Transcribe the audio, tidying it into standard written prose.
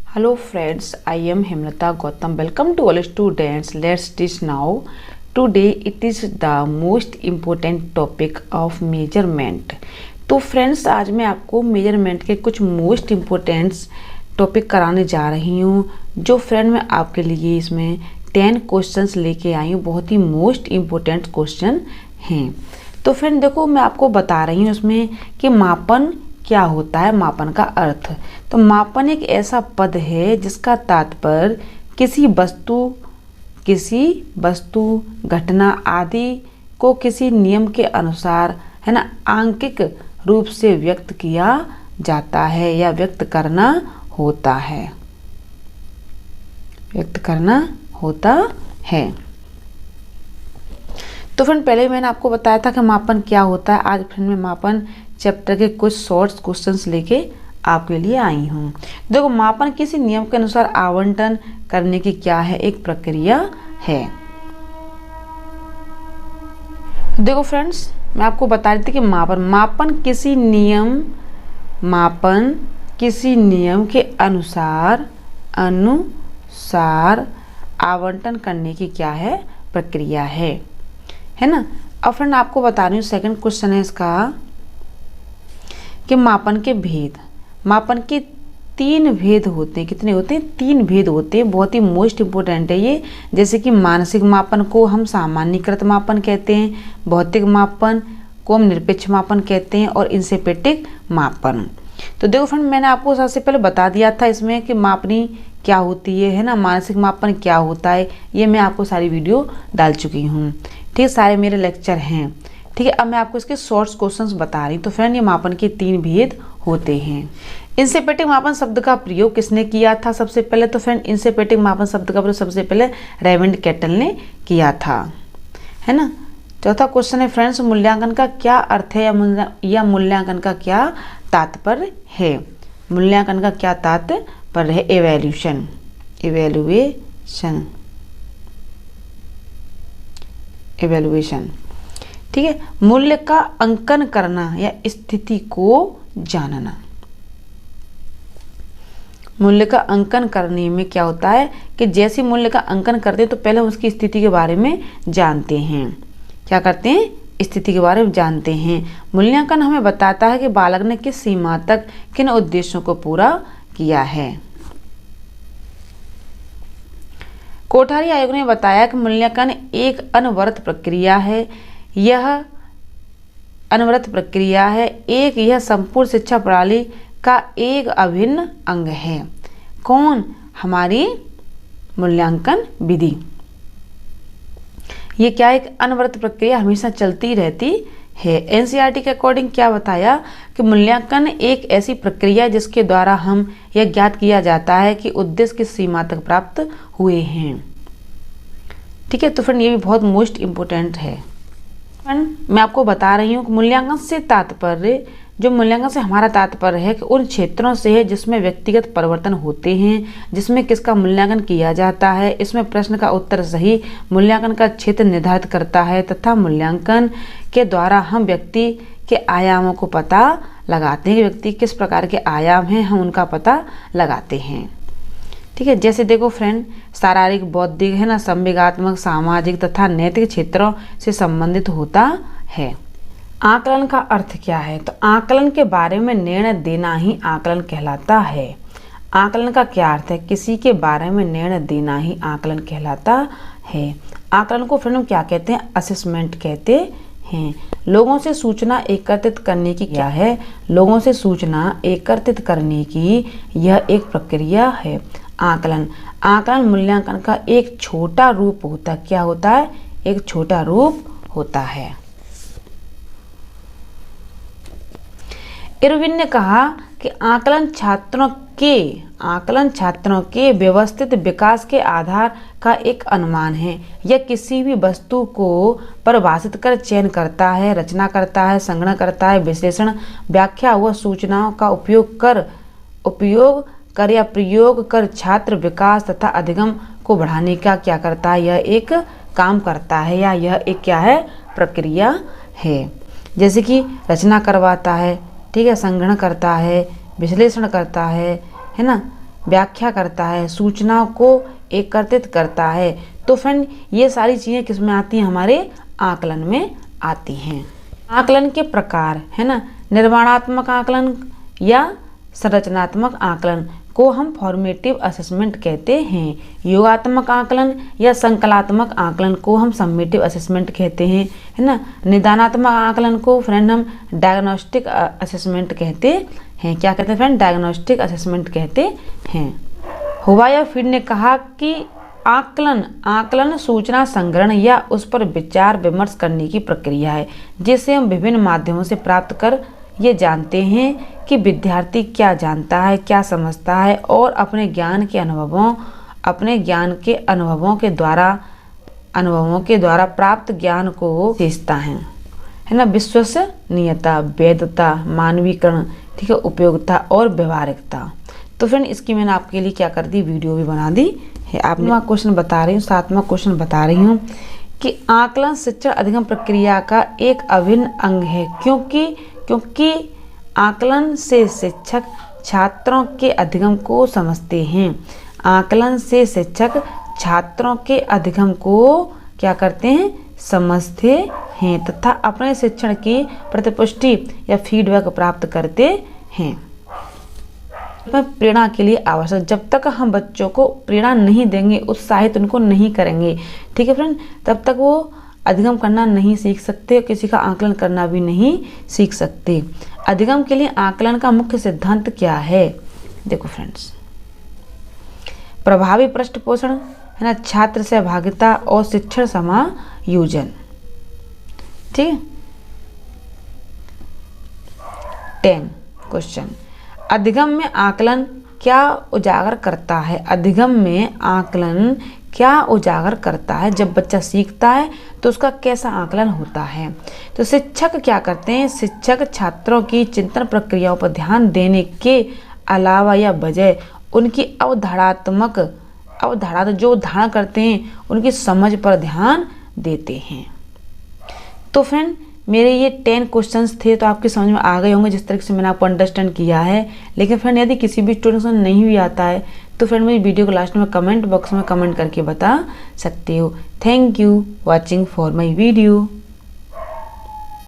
Hello friends, I am Hemlata Gautam. Welcome to all students. Let's teach now. Today it is the most important topic of measurement. तो friends आज मैं आपको measurement के कुछ most important topic कराने जा रही हूँ, जो फ्रेंड मैं आपके लिए इसमें 10 क्वेश्चंस लेके आई हूँ। बहुत ही मोस्ट इम्पोर्टेंट क्वेश्चन हैं। तो फ्रेंड देखो, मैं आपको बता रही हूँ इसमें कि मापन क्या होता है, मापन का अर्थ। तो मापन एक ऐसा पद है जिसका तात्पर्य किसी वस्तु घटना आदि को किसी नियम के अनुसार है ना आंकिक रूप से व्यक्त किया जाता है या व्यक्त करना होता है, व्यक्त करना होता है। तो फ्रेंड पहले मैंने आपको बताया था कि मापन क्या होता है। आज फ्रेंड मैं मापन चैप्टर के कुछ शॉर्ट क्वेश्चंस लेके आपके लिए आई हूँ। देखो, मापन किसी नियम के अनुसार आवंटन करने की क्या है, एक प्रक्रिया है। देखो फ्रेंड्स, मैं आपको बता रही थी कि मापन किसी नियम के अनुसार आवंटन करने की क्या है, प्रक्रिया है ना। अब फ्रेंड आपको बता रही हूँ, सेकंड क्वेश्चन है इसका कि मापन के भेद। मापन के 3 भेद होते हैं। कितने होते हैं? 3 भेद होते हैं। बहुत ही मोस्ट इम्पोर्टेंट है ये। जैसे कि मानसिक मापन को हम सामान्यीकृत मापन कहते हैं, भौतिक मापन को हम निरपेक्ष मापन कहते हैं, और इंसेपेटिक मापन। तो देखो फ्रेंड, मैंने आपको सबसे पहले बता दिया था इसमें कि मापनी क्या होती है ना, मानसिक मापन क्या होता है। ये मैं आपको सारी वीडियो डाल चुकी हूँ, ठीक है, सारे मेरे लेक्चर हैं, ठीक है। अब मैं आपको इसके शॉर्ट क्वेश्चंस बता रही हूँ। तो फ्रेंड ये मापन के 3 भेद होते हैं। इंसेपेटिक मापन शब्द का प्रयोग किसने किया था सबसे पहले? तो फ्रेंड इंसेपेटिक मापन शब्द का प्रयोग सबसे पहले रेमंड कैटल ने किया था, है ना। चौथा क्वेश्चन है फ्रेंड्स, मूल्यांकन का क्या अर्थ है या मूल्यांकन का क्या तात्पर्य है? मूल्यांकन का क्या तात्पर्य है? इवैल्यूएशन, ठीक है। मूल्य का अंकन करना या स्थिति को जानना। मूल्य का अंकन करने में क्या होता है कि जैसे मूल्य का अंकन करते हैं तो पहले उसकी स्थिति के बारे में जानते हैं। क्या करते हैं? स्थिति के बारे में जानते हैं। मूल्यांकन हमें बताता है कि बालक ने किस सीमा तक किन उद्देश्यों को पूरा किया है। कोठारी आयोग ने बताया कि मूल्यांकन एक अनवरत प्रक्रिया है। यह अनवरत प्रक्रिया है। यह संपूर्ण शिक्षा प्रणाली का एक अभिन्न अंग है। कौन? हमारी मूल्यांकन विधि। ये क्या, एक अनवरत प्रक्रिया हमेशा चलती रहती है। एनसीईआरटी के अकॉर्डिंग क्या बताया कि मूल्यांकन एक ऐसी प्रक्रिया है जिसके द्वारा हम यह ज्ञात किया जाता है कि उद्देश्य किस सीमा तक प्राप्त हुए हैं, ठीक है। तो फ्रेंड ये भी बहुत मोस्ट इम्पोर्टेंट है। फ्रेंड मैं आपको बता रही हूँ कि मूल्यांकन से तात्पर्य, जो मूल्यांकन से हमारा तात्पर्य है कि उन क्षेत्रों से है जिसमें व्यक्तिगत परिवर्तन होते हैं, जिसमें किसका मूल्यांकन किया जाता है। इसमें प्रश्न का उत्तर सही मूल्यांकन का क्षेत्र निर्धारित करता है तथा मूल्यांकन के द्वारा हम व्यक्ति के आयामों को पता लगाते हैं कि व्यक्ति किस प्रकार के आयाम हैं, हम उनका पता लगाते हैं, ठीक है। जैसे देखो फ्रेंड, शारीरिक, बौद्धिक है ना, संवेगात्मक, सामाजिक तथा नैतिक क्षेत्रों से संबंधित होता है। आकलन का अर्थ क्या है? तो आकलन के बारे में निर्णय देना ही आकलन कहलाता है। आकलन का क्या अर्थ है? किसी के बारे में निर्णय देना ही आकलन कहलाता है। आकलन को फ्रेंड हम क्या कहते हैं? असेसमेंट कहते हैं। लोगों से सूचना एकत्रित करने की क्या है? लोगों से सूचना एकत्रित करने की यह एक प्रक्रिया है। आकलन मूल्यांकन का एक छोटा रूप होता है। क्या होता है? एक छोटा रूप होता है। इरविन ने कहा कि आकलन छात्रों के व्यवस्थित विकास के आधार का एक अनुमान है। यह किसी भी वस्तु को परिभाषित कर चयन करता है, रचना करता है, संगणन करता है, विश्लेषण, व्याख्या व सूचनाओं का उपयोग कर या प्रयोग कर छात्र विकास तथा अधिगम को बढ़ाने का क्या करता है? यह एक काम करता है या यह एक क्या है? प्रक्रिया है। जैसे कि रचना करवाता है, ठीक है, संग्रहण करता है, विश्लेषण करता है ना, व्याख्या करता है, सूचनाओं को एकत्रित करता है। तो फ्रेंड ये सारी चीज़ें किस में आती हैं, हमारे आकलन में आती हैं। आकलन के प्रकार है ना, निर्माणात्मक आकलन या संरचनात्मक आकलन को हम फॉर्मेटिव असेसमेंट कहते हैं। योगात्मक आकलन या संकलात्मक आकलन को हम सम्मेटिव असेसमेंट कहते हैं, है ना। निदानात्मक आकलन को फ्रेंड हम डायग्नोस्टिक असेसमेंट कहते हैं। क्या कहते हैं फ्रेंड, डायग्नोस्टिक असेसमेंट कहते हैं। हुवायफील्ड ने कहा कि आकलन सूचना संग्रहण या उस पर विचार विमर्श करने की प्रक्रिया है, जिसे हम विभिन्न माध्यमों से प्राप्त कर ये जानते हैं कि विद्यार्थी क्या जानता है, क्या समझता है और अपने ज्ञान के अनुभवों के द्वारा प्राप्त ज्ञान को सीखता है ना। विश्वसनीयता, वैधता, मानवीकरण, ठीक है, उपयोगिता और व्यवहारिकता। तो फ्रेंड इसकी मैंने आपके लिए क्या कर दी, वीडियो भी बना दी है। आपने क्वेश्चन बता रही हूँ, 7वां क्वेश्चन बता रही हूँ कि आकलन शिक्षण अधिगम प्रक्रिया का एक अभिन्न अंग है, क्योंकि आकलन से शिक्षक छात्रों के अधिगम को समझते हैं। आकलन से शिक्षक छात्रों के अधिगम को क्या करते हैं, समझते हैं तथा अपने शिक्षण की प्रतिपुष्टि या फीडबैक प्राप्त करते हैं। प्रेरणा के लिए आवश्यक, जब तक हम बच्चों को प्रेरणा नहीं देंगे, उत्साहित उनको नहीं करेंगे, ठीक है फ्रेंड, तब तक वो अधिगम करना नहीं सीख सकते, किसी का आकलन करना भी नहीं सीख सकते। अधिगम के लिए आकलन का मुख्य सिद्धांत क्या है, देखो फ्रेंड्स, प्रभावी पृष्ठपोषण है ना, छात्र सहभागिता और शिक्षण समायोजन, ठीक है। 10 क्वेश्चन, अधिगम में आकलन क्या उजागर करता है। अधिगम में आकलन क्या उजागर करता है, जब बच्चा सीखता है तो उसका कैसा आकलन होता है। तो शिक्षक क्या करते हैं, शिक्षक छात्रों की चिंतन प्रक्रियाओं पर ध्यान देने के अलावा या बजाय उनकी अवधारणा जो धारण करते हैं उनकी समझ पर ध्यान देते हैं। तो फ्रेंड मेरे ये 10 क्वेश्चंस थे, तो आपकी समझ में आ गए होंगे जिस तरीके से मैंने आपको अंडरस्टैंड किया है। लेकिन फ्रेंड यदि किसी भी स्टूडेंट को नहीं भी आता है तो फ्रेंड मुझे वीडियो को लास्ट में कमेंट बॉक्स में कमेंट करके बता सकते हो। Thank you watching for my video.